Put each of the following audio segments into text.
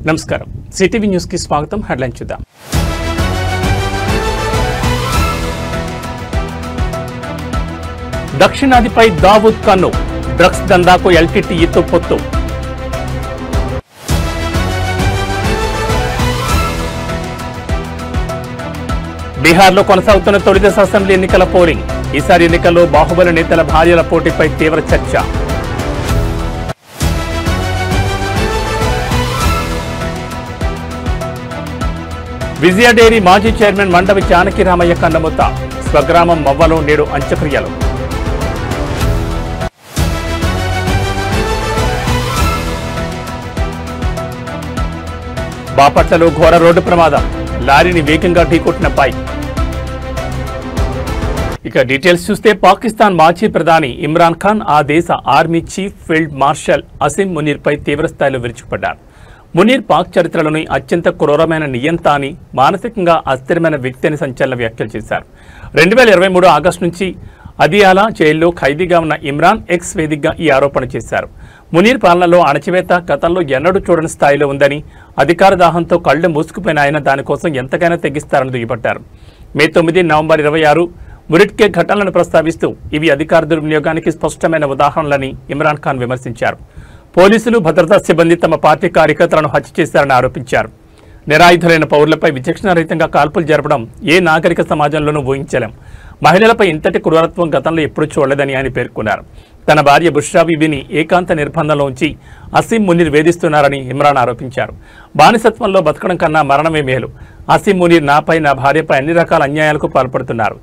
నమస్కారం CTV news కి స్వాగతం. హెడ్లైన్ చూద్దాం. దక్షిణాదిపై దావూద్ కన్ను, డ్రగ్స్ దందాకు ఎల్టీటీఈతో పొత్తు. బీహార్లో కొనసాగుతున్న తొలిదశ అసెంబ్లీ ఎన్నికల పోలింగ్. ఈసారి ఎన్నికల్లో బాహుబలి నేతల భార్యల పోటీపై తీవ్ర చర్చ. విజయ డైరీ మాజీ చైర్మన్ మండవి జానకిరామయ్య కన్నమూత. స్వగ్రామం మవ్వలో నేడు అంత్యక్రియలు. బాపట్లలో ఘోర రోడ్డు ప్రమాదం. లారీని వేగంగా ఢీకొట్టిన బైక్. ఇక డీటెయిల్స్ చూస్తే పాకిస్తాన్ మాజీ ప్రధాని ఇమ్రాన్ ఖాన్ ఆ దేశ army chief field marshal Asim మునీర్పై తీవ్రస్థాయిలో విరుచుకుపడ్డారు. మునీర్ పాక్ చరిత్రలోని అత్యంత క్రూరమైన నియంత అని, మానసికంగా అస్థిరమైన వ్యక్తి అని సంచలన వ్యాఖ్యలు చేశారు. 2023 ఆగస్టు నుంచి అదియాలా జైల్లో ఖైదీగా ఉన్న ఇమ్రాన్ ఎక్స్ వేదికగా ఈ ఆరోపణ చేశారు. మునీర్ పాలనలో అణచివేత గతంలో ఎన్నడూ చూడని స్థాయిలో ఉందని, అధికార దాహంతో కళ్లు మూసుకుపోయిన ఆయన దానికోసం ఎంతకైనా తెగిస్తారని దుయ్యబట్టారు. మే 9, నవంబర్ 26 మురిట్కే ఘటనలను ప్రస్తావిస్తూ ఇవి అధికార దుర్వినియోగానికి స్పష్టమైన ఉదాహరణలని ఇమ్రాన్ ఖాన్ విమర్శించారు. పోలీసులు, భద్రతా సిబ్బంది తమ పార్టీ కార్యకర్తలను హత్య చేశారని ఆరోపించారు. నిరాయుధులైన పౌరులపై విచక్షణారహితంగా కాల్పులు జరపడం ఏ నాగరిక సమాజంలోనూ ఊహించలేం. మహిళలపై ఇంతటి క్రూరత్వం గతంలో ఎప్పుడూ చూడలేదని ఆయన పేర్కొన్నారు. తన భార్య బుష్రా బీబీని ఏకాంత నిర్బంధంలో ఉంచి అసీం మునీర్ వేధిస్తున్నారని ఇమ్రాన్ ఆరోపించారు. బానిసత్వంలో బతకడం కన్నా మరణమే మేలు. అసీం మునీర్ నాపై, నా భార్యపై అన్ని రకాల అన్యాయాలకు పాల్పడుతున్నారు.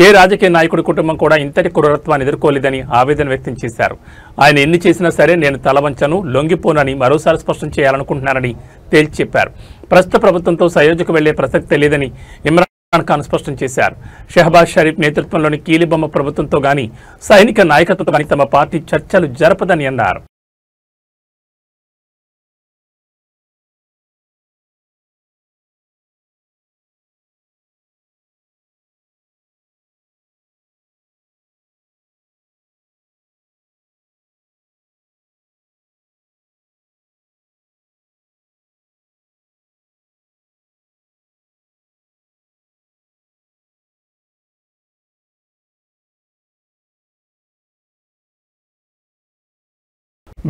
ఏ రాజకీయ నాయకుడి కుటుంబం కూడా ఇంతటి క్రూరత్వాన్ని ఎదుర్కోలేదని ఆవేదన వ్యక్తం చేశారు. ఆయన ఎన్ని చేసినా సరే నేను తలవంచను, లొంగిపోనని మరోసారి స్పష్టం చేయాలనుకుంటున్నానని తేల్చి చెప్పారు. ప్రస్తుత ప్రభుత్వంతో సయోధ్యకు వెళ్లే ప్రసక్తి లేదని ఇమ్రాన్ ఖాన్ స్పష్టం చేశారు. షహబాజ్ షరీఫ్ నేతృత్వంలోని కీలిబొమ్మ ప్రభుత్వంతో గాని, సైనిక నాయకత్వంతో గాని తమ పార్టీ చర్చలు జరపదని అన్నారు.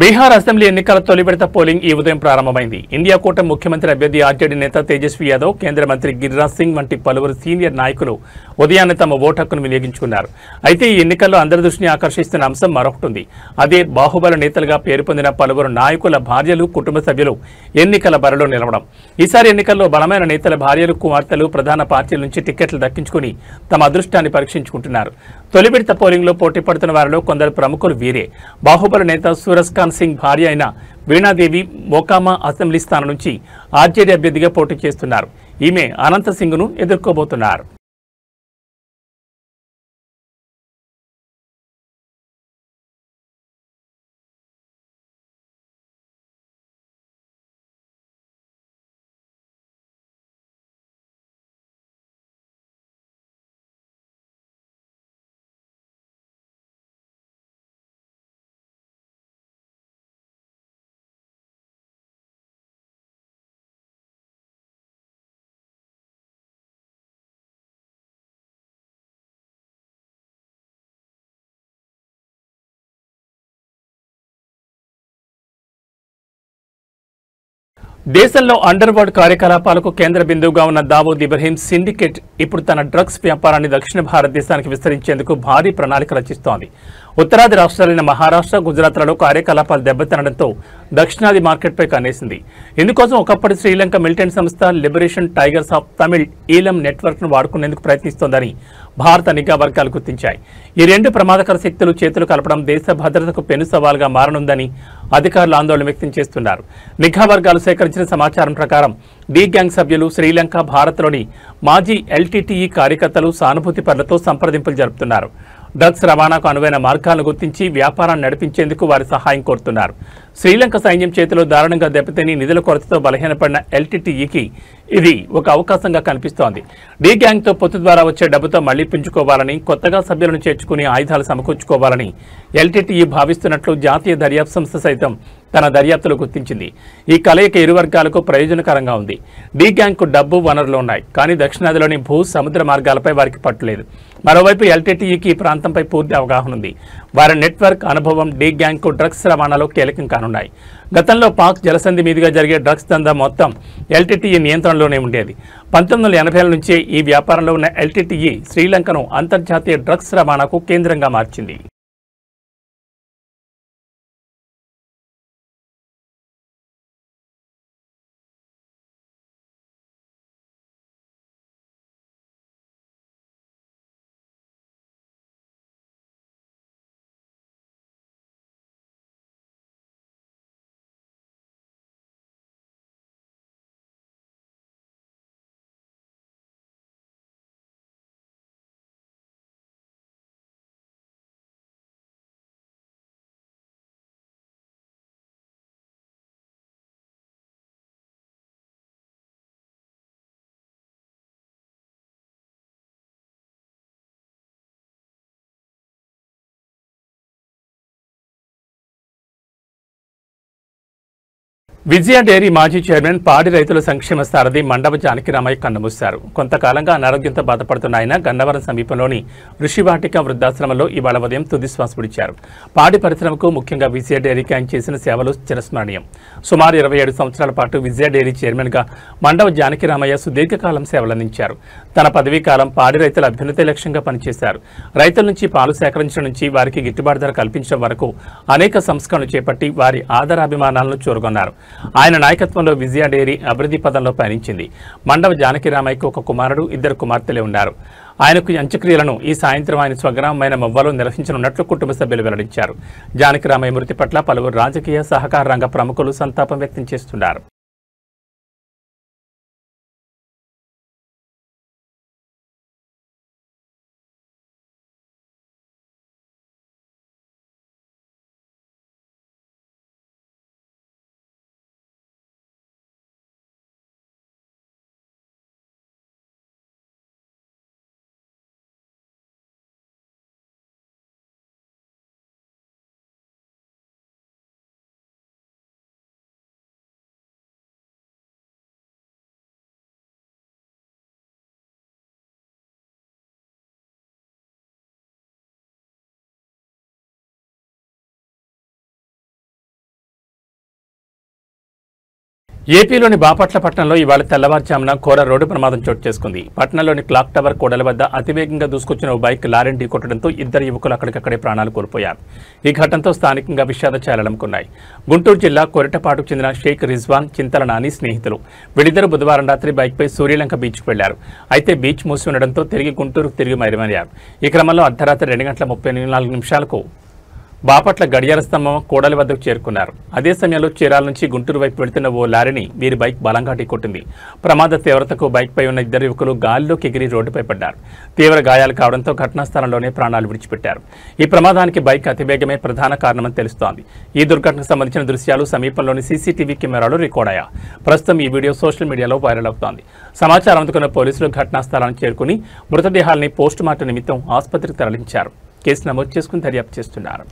బీహార్ అసెంబ్లీ ఎన్నికల తొలి విడత పోలింగ్ ఈ ఉదయం ప్రారంభమైంది. ఇండియా కూటమి ముఖ్యమంత్రి అభ్యర్థి ఆర్జేడీ నేత తేజస్వి యాదవ్, కేంద్ర మంత్రి గిరిరాజ్ సింగ్ వంటి పలువురు సీనియర్ నాయకులు ఉదయాన్నే తమ ఓటు హక్కును వినియోగించుకున్నారు. అయితే ఈ ఎన్నికల్లో అందరి దృష్టిని ఆకర్షిస్తున్న అంశం మరొకటి ఉంది. అదే బాహుబలి నేతలుగా పేరు పొందిన పలువురు నాయకుల భార్యలు, కుటుంబ సభ్యులు ఎన్నికల బరిలో నిలవడం. ఈసారి ఎన్నికల్లో బలమైన నేతల భార్యలు, కుమార్తెలు ప్రధాన పార్టీల నుంచి టికెట్లు దక్కించుకుని తమ అదృష్టాన్ని పరీక్షించుకుంటున్నారు. తొలి విడత పోలింగ్ లో పోటీ పడుతున్న వారిలో కొందరు ప్రముఖులు వీరే. బాహుబలి నేత సూరజ్ ఖాన్ సింగ్ భార్య అయిన వీణాదేవి మోకామా అసెంబ్లీ స్థానం నుంచి ఆర్జేడీ అభ్యర్థిగా పోటీ చేస్తున్నారు. ఈమె అనంత సింగ్ ను ఎదుర్కోబోతున్నారు. దేశంలో అండర్ వరల్డ్ కార్యకలాపాలకు కేంద్ర బిందువుగా ఉన్న దావూద్ ఇబ్రహీం సిండికేట్ ఇప్పుడు తన డ్రగ్స్ వ్యాపారాన్ని దక్షిణ భారతదేశానికి విస్తరించేందుకు భారీ ప్రణాళిక రచిస్తోంది. ఉత్తరాది రాష్ట్రాలైన మహారాష్ట్ర, గుజరాత్లలో కార్యకలాపాలు దెబ్బతినడంతో దక్షిణాది మార్కెట్పై కన్నేసింది. ఇందుకోసం ఒకప్పటి శ్రీలంక మిలిటెంట్ సంస్థ liberation tigers of Tamil ఈలం network ను వాడుకునేందుకు ప్రయత్నిస్తోందని భారత నిఘా వర్గాలు గుర్తించాయి. ఈ రెండు ప్రమాదకర శక్తులు చేతులు కలపడం దేశ భద్రతకు పెను సవాల్గా మారనుందని అధికారులు ఆందోళన వ్యక్తం చేస్తున్నారు. నిఘా వర్గాలు సేకరించిన సమాచారం ప్రకారం డి గ్యాంగ్ సభ్యులు శ్రీలంక, భారత్లోని మాజీ ఎల్టీటీఈ కార్యకర్తలు సానుభూతి పరులతో సంప్రదింపులు జరుపుతున్నారు. డ్రగ్స్ రవాణాకు అనువైన మార్గాలను గుర్తించి వ్యాపారాన్ని నడిపించేందుకు వారి సహాయం కోరుతున్నారు. శ్రీలంక సైన్యం చేతిలో దారుణంగా దెబ్బతిని నిధుల కొరతతో బలహీనపడిన ఎల్టీటీఈకి ఇది ఒక అవకాశంగా కనిపిస్తోంది. డి గ్యాంగ్తో పొత్తు ద్వారా వచ్చే డబ్బుతో మళ్లీ పుంజుకోవాలని, కొత్తగా సభ్యులను చేర్చుకుని ఆయుధాలు సమకూర్చుకోవాలని ఎల్టీటీఈ భావిస్తున్నట్లు జాతీయ దర్యాప్తు సంస్థ సైతం తన దర్యాప్తులో గుర్తించింది. ఈ కలయిక ఇరు వర్గాలకు ప్రయోజనకరంగా ఉంది. డి గ్యాంగ్కు డబ్బు, వనరులు ఉన్నాయి, కానీ దక్షిణాదిలోని భూ, సముద్ర మార్గాలపై వారికి పట్టులేదు. మరోవైపు ఎల్టీటీఈకి ఈ ప్రాంతంపై పూర్తి అవగాహన ఉంది. వారి నెట్వర్క్, అనుభవం డి గ్యాంగ్కు డ్రగ్స్ రవాణాలో కీలకం కానున్నాయి. గతంలో పాక్ జలసంధి మీదుగా జరిగే డ్రగ్స్ దందా మొత్తం ఎల్టీటీఈ నియంత్రణలోనే ఉండేది. 1980ల నుంచే ఈ వ్యాపారంలో ఉన్న ఎల్టీటీఈ శ్రీలంకను అంతర్జాతీయ డ్రగ్స్ రవాణాకు కేంద్రంగా మార్చింది. విజయ డైరీ మాజీ చైర్మన్, పాడి రైతుల సంక్షేమ సారథి మండవ జానకిరామయ్య కన్నుమూశారు. కొంతకాలంగా అనారోగ్యంతో బాధపడుతున్న ఆయన గన్నవరం సమీపంలోని ఋషివాటిక వృద్ధాశ్రమంలో ఇవాళ ఉదయం తుదిశ్వాస విడిచారు. పాడి పరిశ్రమకు, ముఖ్యంగా విజయ డైరీకి ఆయన చేసిన సేవలు చిరస్మరణీయం. సుమారు 27 సంవత్సరాల పాటు విజయ డైరీ చైర్మన్గా మండవ జానకిరామయ్య సుదీర్ఘకాలం సేవలందించారు. తన పదవీ కాలం పాడి రైతుల అభ్యున్నతి లక్ష్యంగా పనిచేశారు. రైతుల నుంచి పాలు సేకరించడం నుంచి వారికి గిట్టుబాటు ధర కల్పించడం వరకు అనేక సంస్కరణలు చేపట్టి వారి ఆదరాభిమానాలను చూరగొన్నారు. ఆయన నాయకత్వంలో విజయ డైరీ అభివృద్ధి పదంలో పయనించింది. మండవ జానకిరామయ్యకు ఒక కుమారుడు, 2 కుమార్తెలే ఉన్నారు. ఆయనకు అంత్యక్రియలను ఈ సాయంత్రం ఆయన స్వగ్రామమైన మొవ్వలో నిర్వహించనున్నట్లు కుటుంబ సభ్యులు వెల్లడించారు. జానకిరామయ్య మృతి పట్ల పలువురు రాజకీయ, సహకార రంగ ప్రముఖులు సంతాపం వ్యక్తం చేస్తున్నారు. ఏపీలోని బాపట్ల పట్టణంలో ఇవాళ తెల్లవారుజామున ఘోర రోడ్డు ప్రమాదం చోటు చేసుకుంది. పట్టణంలోని క్లాక్ టవర్ కూడల వద్ద అతివేగంగా దూసుకొచ్చిన ఓ బైక్ లారీని ఢీకొట్టడంతో 2 యువకులు అక్కడికక్కడే ప్రాణాలు కోల్పోయారు. ఈ ఘటనతో స్థానికంగా విషాద ఛాయలనుకున్నాయి. గుంటూరు జిల్లా కొరటపాటుకు చెందిన షేక్ రిజ్వాన్, చింతల నాని స్నేహితులు. వీళ్ళిద్దరూ బుధవారం రాత్రి బైక్పై సూర్యలంక బీచ్కు వెళ్లారు. అయితే బీచ్ మూసి ఉండడంతో గుంటూరుకు తిరిగి మైలుమయ్యారు. ఈ క్రమంలో అర్ధరాత్రి 2:34 బాపట్ల గడియార స్తంభం కూడలి వద్దకు చేరుకున్నారు. అదే సమయంలో చీరాల నుంచి గుంటూరు వైపు వెళ్తున్న ఓ లారీని వీరి బైక్ బలంగా ఢీకొట్టింది. ప్రమాద తీవ్రతకు బైక్పై ఉన్న 2 యువకులు గాలిలోకి ఎగిరి రోడ్డుపై పడ్డారు. తీవ్ర గాయాలు కావడంతో ఘటనా స్థలంలోనే ప్రాణాలు విడిచిపెట్టారు. ఈ ప్రమాదానికి బైక్ అతివేగమే ప్రధాన కారణమని తెలుస్తోంది. ఈ దుర్ఘటనకు సంబంధించిన దృశ్యాలు సమీపంలోని సీసీటీవీ కెమెరాలో రికార్డ్ అయ్యాయి. ప్రస్తుతం ఈ వీడియో సోషల్ మీడియాలో వైరల్ అవుతోంది. సమాచారం అందుకున్న పోలీసులు ఘటనా స్థలానికి చేరుకుని మృతదేహాల్ని పోస్టుమార్టం నిమిత్తం ఆసుపత్రికి తరలించారు. కేసు నమోదు చేసుకుని దర్యాప్తు చేస్తున్నారు.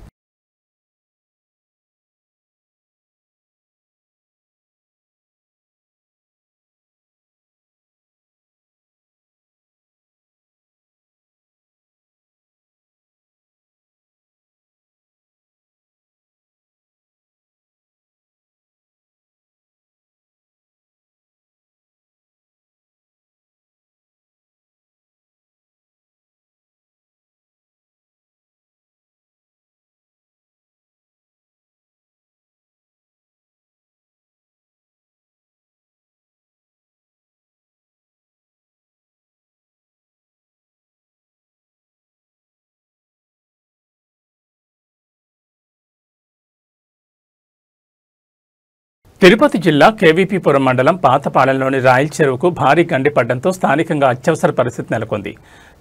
తిరుపతి జిల్లా కేవీపీపురం మండలం పాతపాలెంలోని రాయల్ చెరువుకు భారీ గండి పడ్డంతో స్థానికంగా అత్యవసర పరిస్థితి నెలకొంది.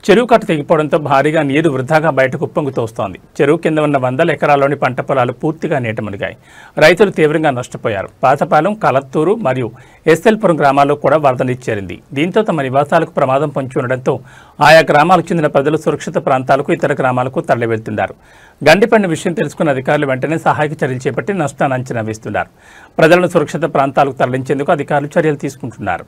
చెరువు కట్ట తెగిపోవడంతో భారీగా నీరు వృధాగా బయటకు ఉప్పొంగు తోస్తోంది. చెరువు కింద ఉన్న 100 ఎకరాల్లోని పంట పొలాలు పూర్తిగా నీట మునిగాయి. రైతులు తీవ్రంగా నష్టపోయారు. పాతపాలెం, కలత్తూరు మరియు ఎస్ఎల్పురం గ్రామాల్లో కూడా వరద నీరు చేరింది. దీంతో తమ నివాసాలకు ప్రమాదం పొంచి ఉండడంతో ఆయా గ్రామాలకు చెందిన ప్రజలు సురక్షిత ప్రాంతాలకు, ఇతర గ్రామాలకు తరలి వెళ్తున్నారు. గండిపడిన విషయం తెలుసుకున్న అధికారులు వెంటనే సహాయక చర్యలు చేపట్టి నష్టాన్ని అంచనా వేస్తున్నారు. ప్రజలను సురక్షిత ప్రాంతాలకు తరలించేందుకు అధికారులు చర్యలు తీసుకుంటున్నారు.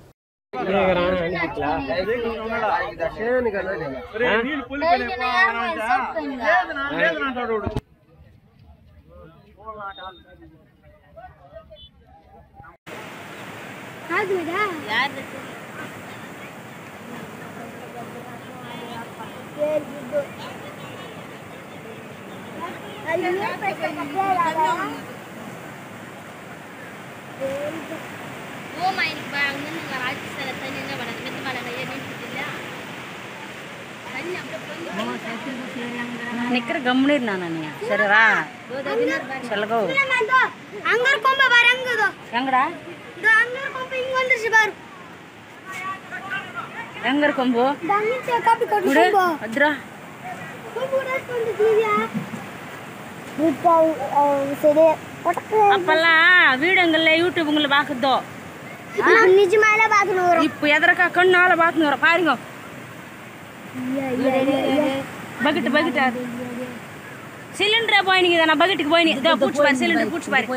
निकर गमनीर नानी सरे रा चलगो अंगर कोंब बारंग दो अंगड़ा दो अंगर कोंब इंगोंद सिबार अंगर कोंबो दांगी से कापी कोड कोंबो अद्रा कोंबो रेस्टोरेंट दिया रुपा सरे अपला वीडियोंगल्ले यूट्यूबंगल्ले बाकदो निजमाला बाकनोर इप्पु एदरका कन्नाला बाकनोर पारिंगो बकेट बकेट सिलेंडर పోయిని కదా బకెట్ కి పోయిని దా పుచ్ పారి సిలిండర్ పుచ్ పారి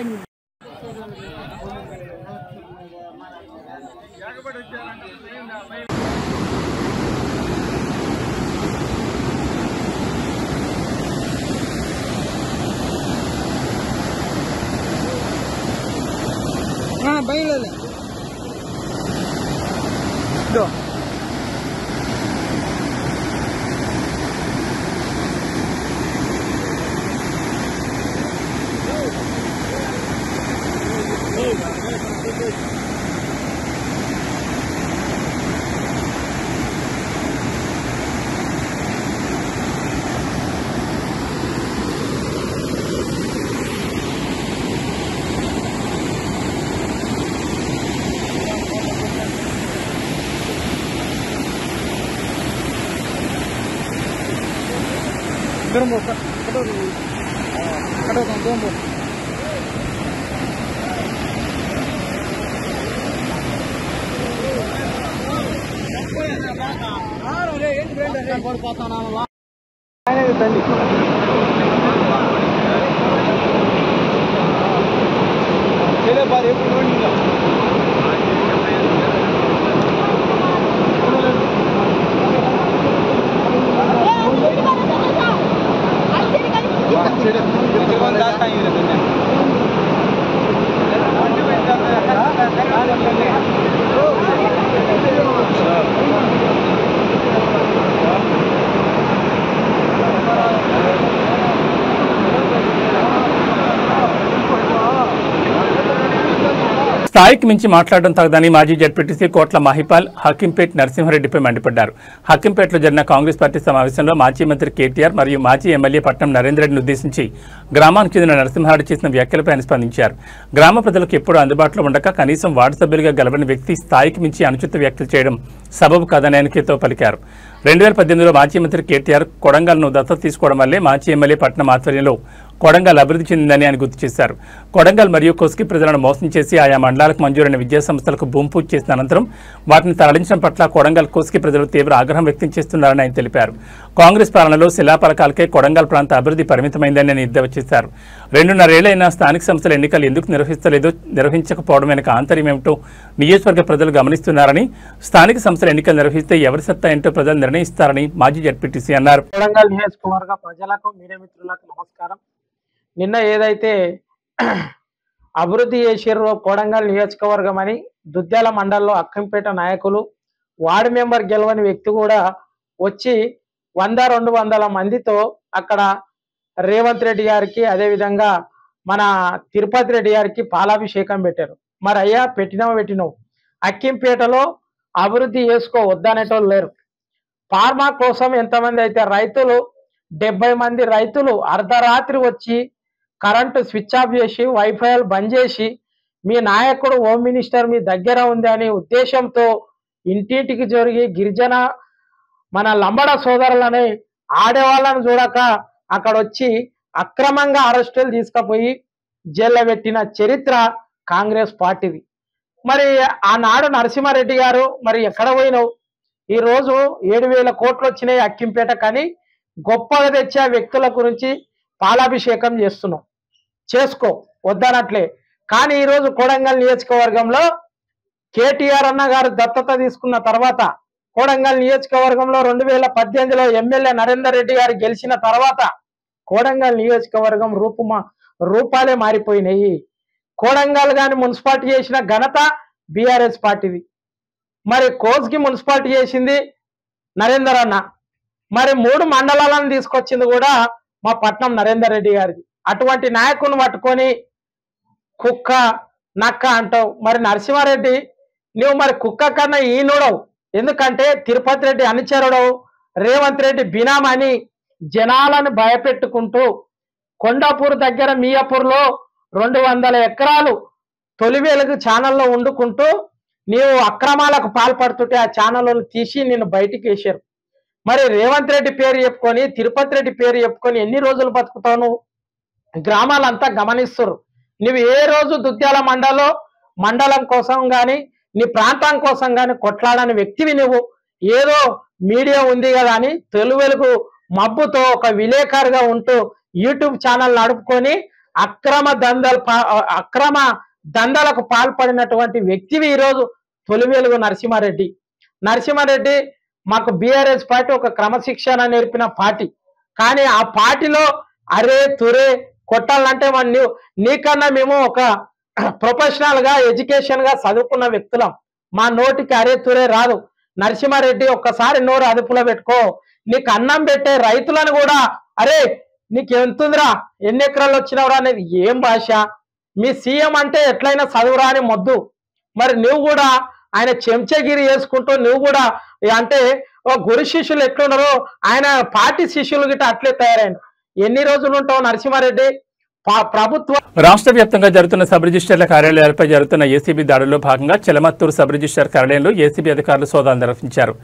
हां బయలులే దో స్థాయికి మించి మాట్లాడడం తగదని మాజీ జడ్పీటీసీ కోట్ల మహిపాల్ హకీంపేట్ నరసింహారెడ్డిపై మండిపడ్డారు. హకీంపేటలో జరిగిన కాంగ్రెస్ పార్టీ సమావేశంలో మాజీ మంత్రి కేటీఆర్ మరియు మాజీ ఎమ్మెల్యే పట్నం నరేంద్రరెడ్డిని ఉద్దేశించి గ్రామానికి చెందిన నరసింహారెడ్డి చేసిన వ్యాఖ్యలపై ఆయన స్పందించారు. గ్రామ ప్రజలకు ఎప్పుడూ అందుబాటులో ఉండక కనీసం వార్డు సభ్యులుగా గెలవని వ్యక్తి స్థాయికి మించి అనుచిత వ్యాఖ్యలు చేయడం సబబు కాదని ఆయన హితో పలికారు. 2018లో మాజీ మంత్రి కేటీఆర్ కొడంగల్ను దత్తత తీసుకోవడం వల్లే మాజీ ఎమ్మెల్యే పట్నం ఆధ్వర్యంలో కొడంగల్ అభివృద్ధి చెందిందని ఆయన గుర్తు చేశారు. కొడంగల్ మరియు కొస్కి ప్రజలను మోసం చేసి ఆయా మండలాలకు మంజూరైన విద్యా సంస్థలకు భూమి పూజ చేసిన అనంతరం వాటిని తరలించడం పట్ల కొడంగల్ కొస్కి ప్రజలు తీవ్ర ఆగ్రహం వ్యక్తం చేస్తున్నారని ఆయన తెలిపారు. కాంగ్రెస్ పాలనలో శిలాపలకాలకే కొడంగల్ ప్రాంత అభివృద్ధి పరిమితమైందని ఆయన ఎద్దేవా చేశారు. 2.5 ఏళ్లైనా స్థానిక సంస్థల ఎన్నికలు ఎందుకు నిర్వహించకపోవడం వెనుక ఆంతర్యం ఏమిటో నియోజకవర్గ ప్రజలు గమనిస్తున్నారని, స్థానిక సంస్థల ఎన్నికలు నిర్వహిస్తే ఎవరి సత్తా ఏంటో ప్రజలు నిర్ణయిస్తారని మాజీ జడ్పీటీసీ అన్నారు. కొడంగల్ నియోజకవర్గ ప్రజలకు, మీడియా మిత్రులకు నమస్కారం. నిన్న ఏదైతే అభివృద్ధి చేసిర్రో కొడంగల్ నియోజకవర్గం అని దుద్యాల మండలంలో అక్కంపేట నాయకులు, వార్డు మెంబర్ గెలవని వ్యక్తి కూడా వచ్చి 100-200 మందితో అక్కడ రేవంత్ రెడ్డి గారికి, అదేవిధంగా మన తిరుపతి రెడ్డి గారికి పాలాభిషేకం పెట్టారు. మరి అయ్యా పెట్టినావు అక్కింపేటలో అభివృద్ధి చేసుకో వద్దనేటోళ్ళు లేరు. ఫార్మా కోసం ఎంతమంది అయితే రైతులు 70 మంది రైతులు అర్ధరాత్రి వచ్చి కరెంటు స్విచ్ ఆఫ్ చేసి వైఫైలు బంద్ చేసి మీ నాయకుడు హోమ్ మినిస్టర్ మీ దగ్గర ఉంది అనే ఉద్దేశంతో ఇంటింటికి జరిగి గిరిజన మన లంబడ సోదరులని ఆడేవాళ్ళని చూడక అక్కడ వచ్చి అక్రమంగా అరెస్టులు తీసుకుపోయి జైల్లో పెట్టిన చరిత్ర కాంగ్రెస్ పార్టీది. మరి ఆనాడు నరసింహారెడ్డి గారు మరి ఎక్కడ పోయినావు? ఈరోజు 7,000 కోట్లు వచ్చినాయి అక్కింపేట, కానీ గొప్పగా తెచ్చే వ్యక్తుల గురించి పాలాభిషేకం చేస్తున్నాం. చేసుకో, వద్దనట్లే. కానీ ఈరోజు కొడంగల్ నియోజకవర్గంలో కేటీఆర్ అన్న గారు దత్తత తీసుకున్న తర్వాత, కొడంగల్ నియోజకవర్గంలో 2018లో ఎమ్మెల్యే నరేందర్ రెడ్డి గారు గెలిచిన తర్వాత కొడంగల్ నియోజకవర్గం రూపాలే మారిపోయినాయి. కొడంగల్ గాని మున్సిపాలిటీ చేసిన ఘనత బీఆర్ఎస్ పార్టీది. మరి కోస్గి మున్సిపాలిటీ చేసింది నరేందర్ అన్న. మరి 3 మండలాలను తీసుకొచ్చింది కూడా మా పట్నం నరేందర్ రెడ్డి గారిది. అటువంటి నాయకుని పట్టుకొని కుక్క నక్క అంటావు. మరి నరసింహారెడ్డి నువ్వు మరి కుక్క కన్నా ఈనుడవు. ఎందుకంటే తిరుపతి రెడ్డి అనుచరుడవు, రేవంత్ రెడ్డి బినామని జనాలను భయపెట్టుకుంటూ కొండాపూర్ దగ్గర మియాపూర్లో 200 ఎకరాలు తొలి వెలుగు ఛానల్లో వండుకుంటూ నీవు అక్రమాలకు పాల్పడుతుంటే ఆ ఛానళ్ళను తీసి నిన్ను బయటికి వేశారు. మరి రేవంత్ రెడ్డి పేరు చెప్పుకొని, తిరుపతి రెడ్డి పేరు చెప్పుకొని ఎన్ని రోజులు బతుకుతావు? నువ్వు గ్రామాలంతా గమనిస్తారు. నువ్వు ఏ రోజు దుద్యాల మండలం కోసం కానీ నీ ప్రాంతం కోసం కానీ కొట్లాడని వ్యక్తివి నువ్వు. ఏదో మీడియా ఉంది కదా అని తెలుగు మబ్బుతో ఒక విలేకరుగా ఉంటూ యూట్యూబ్ ఛానల్ నడుపుకొని అక్రమ దందాలకు పాల్పడినటువంటి వ్యక్తివి ఈరోజు తొలి వెలుగు నరసింహారెడ్డి. మాకు బీఆర్ఎస్ పార్టీ ఒక క్రమశిక్షణ నేర్పిన పార్టీ. కానీ ఆ పార్టీలో అరే తురే కొట్టాలంటే నీకన్నా మేము ఒక ప్రొఫెషనల్ గా ఎడ్యుకేషన్ గా చదువుకున్న వ్యక్తులం. మా నోటికి అరే తురే రాదు. నరసింహారెడ్డి ఒక్కసారి నోరు అదుపులో పెట్టుకో. నీకు అన్నం పెట్టే రైతులను కూడా అరే నీకు ఎంతుందిరా, ఎన్ని ఎకరాలు వచ్చినవరా అనేది ఏం భాష? మీ సీఎం అంటే ఎట్లయినా చదువురా అని మొద్దు. మరి నువ్వు కూడా ఆయన చెంచగిరి చేసుకుంటూ నువ్వు కూడా అంటే గురు శిష్యులు ఎట్లున్నారో ఆయన పార్టీ శిష్యులు గిట్ట అట్లే తయారైన. ఎన్ని రోజులు ఉంటావు నరసింహారెడ్డి? ప్రభుత్వం రాష్ట్ర వ్యాప్తంగా జరుగుతున్న సబ్ రిజిస్టర్ల కార్యాలయాలపై జరుగుతున్న ఏసీబీ దాడుల్లో భాగంగా చెలమత్తూరు సబ్ రిజిస్టర్ కార్యాలయంలో ఏసీబీ అధికారులు సోదాలు నిర్వహించారు.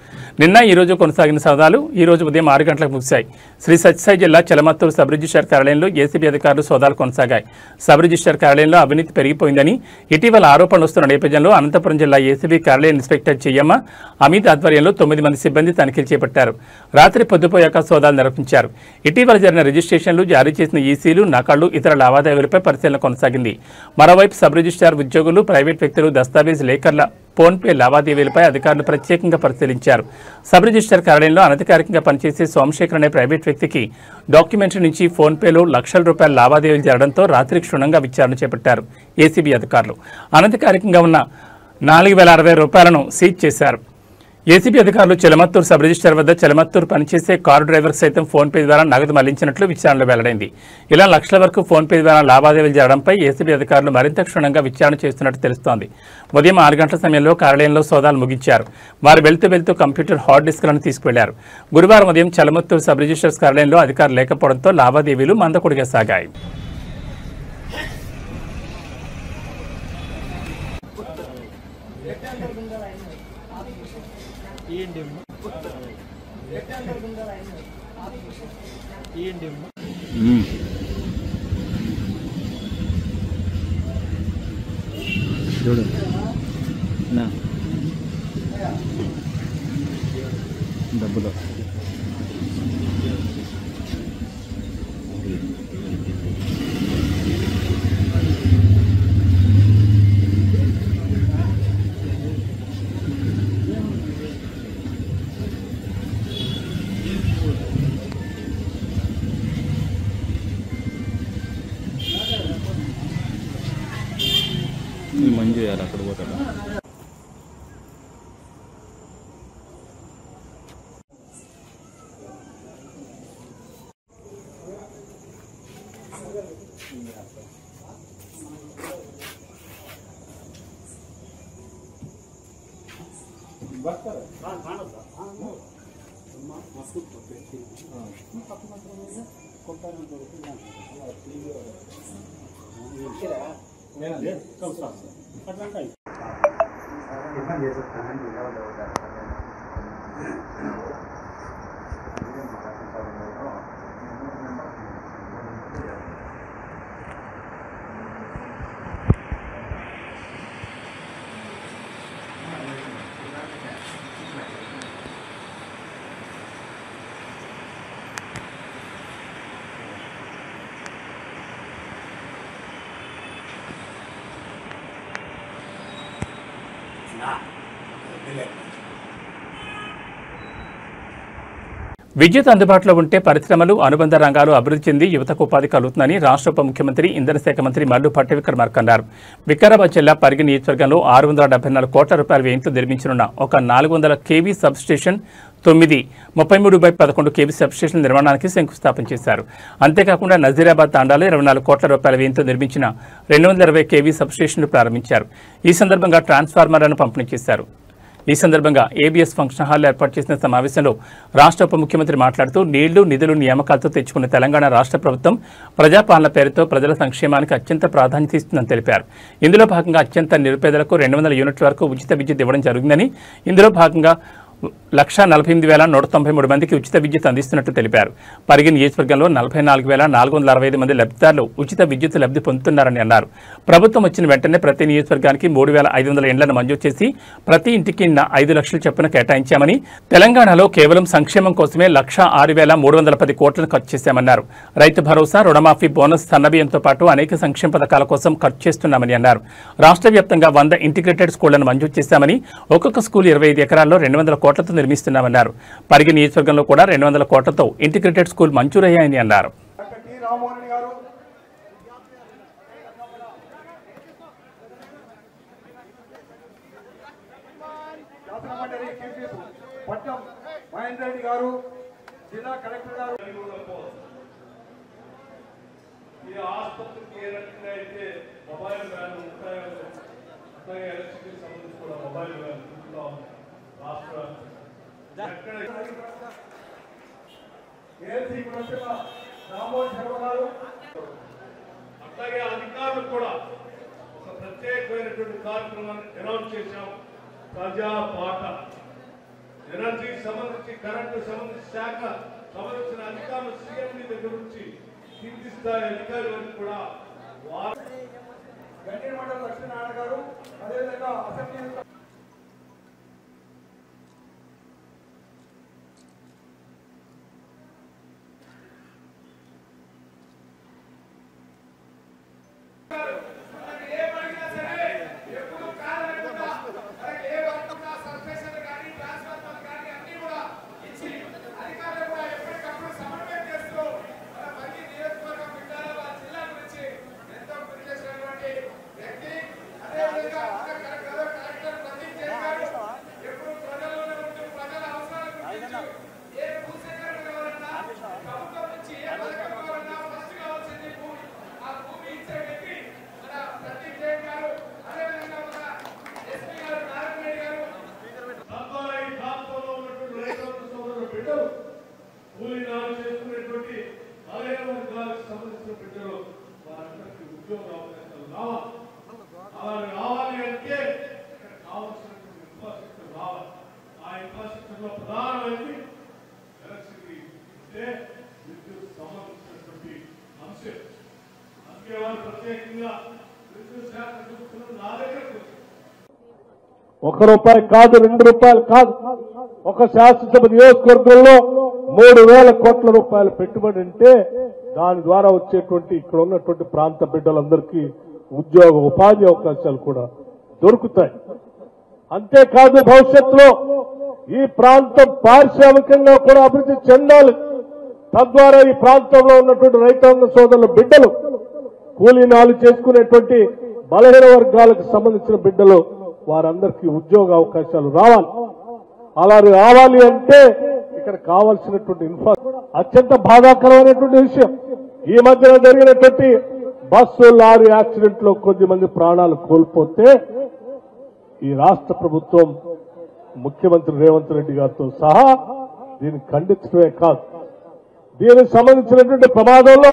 నిన్న ఈ రోజు కొనసాగిన సోదాలు ఈ రోజు ఉదయం 6 గంటలకు ముగిశాయి. శ్రీ సత్యసాయి జిల్లా చెలమత్తూరు సబ్ రిజిస్టర్ కార్యాలయంలో ఏసీబీ అధికారులు సోదాలు కొనసాగాయి. సబ్ రిజిస్టర్ కార్యాలయంలో అవినీతి పెరిగిపోయిందని ఇటీవల ఆరోపణలు వస్తున్న నేపథ్యంలో అనంతపురం జిల్లా ఏసీబీ కార్యాలయ ఇన్స్పెక్టర్ చెయ్యమ్మ అమిత్ ఆధ్వర్యంలో 9 మంది సిబ్బంది తనిఖీలు చేపట్టారు. రాత్రి పొద్దుపోయాక సోదాలు నిర్వహించారు. ఇటీవల జరిగిన రిజిస్ట్రేషన్లు, జారీ చేసిన ఈసీలు, నకళ్లు, ఇతర లావాదేవీలపై పరిశీలన కొనసాగింది. మరోవైపు సబ్ రిజిస్ట్రార్ ఉద్యోగులు, ప్రైవేట్ వ్యక్తులు, దస్తావేజ్ లేఖర్ల ఫోన్పే లావాదేవీలపై అధికారులు ప్రత్యేకంగా పరిశీలించారు. సబ్ రిజిస్టర్ కార్యాలయంలో అనధికారికంగా పనిచేసే సోమశేఖర్ అనే ప్రైవేట్ వ్యక్తికి డాక్యుమెంటరీ నుంచి ఫోన్పేలో లక్షల రూపాయల లావాదేవీలు జరగడంతో రాత్రి క్షుణ్ణంగా విచారణ చేపట్టారు ఏసీబీ అధికారులు. అనధికారికంగా ఉన్న 4,060 రూపాయలను సీజ్ చేశారు. ఏసీబీ అధికారులు చెలమత్తూరు సబ్ రిజిస్టర్ వద్ద చెలమత్తూరు పనిచేసే కారు డ్రైవర్ సైతం ఫోన్పే ద్వారా నగదు మళ్లించినట్లు విచారణలో వెల్లడైంది. ఇలా లక్షల వరకు ఫోన్పే ద్వారా లావాదేవీలు జరగడంపై ఏసీబీ అధికారులు మరింత క్షుణ్ణంగా విచారణ చేస్తున్నట్టు తెలుస్తోంది. ఉదయం 6 గంటల సమయంలో కార్యాలయంలో సోదాలు ముగించారు. వారు వెళ్తూ కంప్యూటర్ హార్డ్ డిస్క్లను తీసుకువెళ్లారు. గురువారం ఉదయం చెలమత్తూరు సబ్ రిజిస్టర్స్ కార్యాలయంలో అధికారులు లేకపోవడంతో లావాదేవీలు మందకొడిగా సాగాయి. చూడు నా డబ్బులు మంజు చేయాలి అక్కడ పోతాడు. విద్యుత్ అందుబాటులో ఉంటే పరిశ్రమలు అనుబంధ రంగాలు అభివృద్ధి చెంది యువతకు ఉపాధి కలుగుతుందని రాష్ట్ర ఉప ముఖ్యమంత్రి ఇంధన శాఖ మంత్రి మల్లు భట్టి విక్రమార్క అన్నారు. వికారాబాద్ జిల్లా పరిగి నియోజకవర్గంలో 674 కోట్ల రూపాయల వ్యయంతో నిర్మించనున్న ఒక 400 kV sub station 9 33/11 kV sub station నిర్మాణానికి శంకుస్థాపన చేశారు. అంతేకాకుండా నజీరాబాద్ తాండాలో 24 కోట్ల రూపాయల వ్యయంతో నిర్మించిన 220 kV సబ్ స్టేషన్ను ప్రారంభించారు. ఈ సందర్భంగా ట్రాన్స్ఫార్మర్లను పంపిణీ చేశారు. ఈ సందర్భంగా ఏబీఎస్ ఫంక్షన్ హాల్లో ఏర్పాటు చేసిన సమావేశంలో రాష్ట్ర ఉప ముఖ్యమంత్రి మాట్లాడుతూ నీళ్లు నిధులు నియామకాలతో తెచ్చుకున్న తెలంగాణ రాష్ట్ర ప్రభుత్వం ప్రజాపాలన పేరుతో ప్రజల సంక్షేమానికి అత్యంత ప్రాధాన్యత ఇస్తుందని తెలిపారు. ఇందులో భాగంగా అత్యంత నిరుపేదలకు 200 యూనిట్ల వరకు ఉచిత విద్యుత్ ఇవ్వడం జరిగిందని, ఇందులో భాగంగా 148,193 మందికి ఉచిత విద్యుత్ అందిస్తున్నట్లు తెలిపారు. పరిగి నియోజకవర్గంలో 44,465 మంది లబ్ధిదారులు ఉచిత విద్యుత్ లబ్ధి పొందుతున్నారని అన్నారు. ప్రభుత్వం వచ్చిన వెంటనే ప్రతి నియోజకవర్గానికి 3,500 ఇండ్లను మంజూరు చేసి ప్రతి ఇంటికి 5 లక్షల చొప్పున కేటాయించామని, తెలంగాణలో కేవలం సంక్షేమం కోసమే 106,310 కోట్లను ఖర్చు చేశామన్నారు. రైతు భరోసా, రుణమాఫీ, బోనస్, సన్నబియ్యంతో పాటు అనేక సంక్షేమ పథకాల కోసం ఖర్చు చేస్తున్నామని అన్నారు. రాష్ట్ర వ్యాప్తంగా 100 ఇంటిగ్రేటెడ్ స్కూళ్లను మంజూరు చేశామని, ఒక్కొక్క స్కూల్ 25 ఎకరాల్లో 200 కోట్లతో నిర్మిస్తున్నామన్నారు. పరిగి నియోజకవర్గంలో కూడా 200 కోట్లతో ఇంటిగ్రేటెడ్ స్కూల్ మంజూరయ్యాయని అన్నారు. అట్లాగే అధికారులు కూడా ఒక ప్రత్యేకమైనటువంటి కార్యక్రమాన్ని అనౌన్స్ చేశాం. ప్రజా పాట ఎనర్జీ సంబంధించి, కరెంటు సంబంధించి, శాఖ సంబంధించిన అధికారులు సీఎండి దగ్గర నుంచి కింది స్థాయి అధికారులు కూడా గండి మండల లక్ష్మీనారాయణ గారు, అదేవిధంగా అసెంబ్లీ ₹1 కాదు, ₹2 కాదు, ఒక శాసనసభ నియోజకవర్గంలో 3,000 కోట్ల రూపాయల పెట్టుబడి అంటే దాని ద్వారా వచ్చేటువంటి ఇక్కడ ఉన్నటువంటి ప్రాంత బిడ్డలందరికీ ఉద్యోగ ఉపాధి అవకాశాలు కూడా దొరుకుతాయి. అంతేకాదు భవిష్యత్తులో ఈ ప్రాంతం పారిశ్రామికంగా కూడా అభివృద్ధి చెందాలి. తద్వారా ఈ ప్రాంతంలో ఉన్నటువంటి రైతాంగ సోదరుల బిడ్డలు, కూలీనాలు చేసుకునేటువంటి బలహీన వర్గాలకు సంబంధించిన బిడ్డలు, వారందరికీ ఉద్యోగ అవకాశాలు రావాలి. అలా రావాలి అంటే ఇక్కడ కావాల్సినటువంటి అత్యంత బాధాకరమైనటువంటి విషయం, ఈ మధ్యన జరిగినటువంటి బస్సు లారీ యాక్సిడెంట్ లో కొద్దిమంది ప్రాణాలు కోల్పోతే ఈ రాష్ట్ర ప్రభుత్వం ముఖ్యమంత్రి రేవంత్ రెడ్డి గారితో సహా దీన్ని ఖండించడమే కాదు, దీనికి సంబంధించినటువంటి ప్రమాదంలో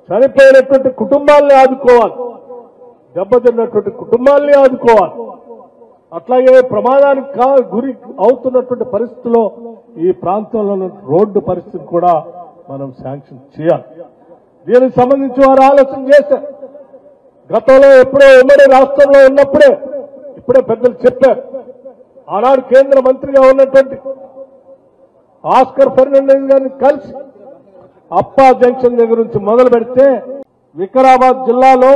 చనిపోయినటువంటి కుటుంబాల్ని ఆదుకోవాలి, దెబ్బతిన్నటువంటి కుటుంబాల్ని ఆదుకోవాలి. అట్లాగే ప్రమాదానికి గురి అవుతున్నటువంటి పరిస్థితుల్లో ఈ ప్రాంతంలో రోడ్డు పరిస్థితి కూడా మనం శాంక్షన్ చేయాలి. దీనికి సంబంధించి వారు ఆలోచన చేశారు. గతంలో ఎప్పుడో ఉమ్మడి రాష్ట్రంలో ఉన్నప్పుడే, ఇప్పుడే పెద్దలు చెప్పారు, ఆనాడు కేంద్ర మంత్రిగా ఉన్నటువంటి ఆస్కర్ ఫెర్నాండెస్ గారిని కలిసి అప్పా జంక్షన్ దగ్గర నుంచి మొదలు పెడితే వికారాబాద్ జిల్లాలో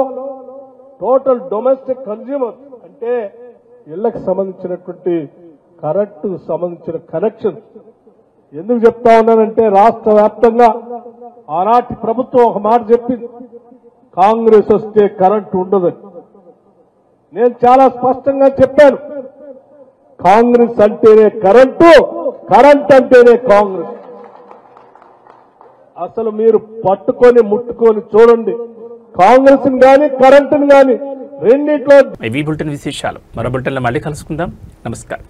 టోటల్ డొమెస్టిక్ కన్జ్యూమర్ అంటే ఇళ్లకు సంబంధించినటువంటి కరెంటు సంబంధించిన కనెక్షన్ ఎందుకు చెప్తా ఉన్నానంటే రాష్ట్ర వ్యాప్తంగా ఆనాటి ప్రభుత్వం ఒక మాట చెప్పింది, కాంగ్రెస్ వస్తే కరెంటు ఉండదని. నేను చాలా స్పష్టంగా చెప్పాను, కాంగ్రెస్ అంటేనే కరెంటు, కరెంట్ అంటేనే కాంగ్రెస్. అసలు మీరు పట్టుకొని ముట్టుకొని చూడండి, కాంగ్రెస్ గాని కరెంటుని గాని రెండిట్లో. ఇవి బులెటిన్ విశేషాలు. మరో బులెటిన్లో మళ్ళీ కలుసుకుందాం. నమస్కారం.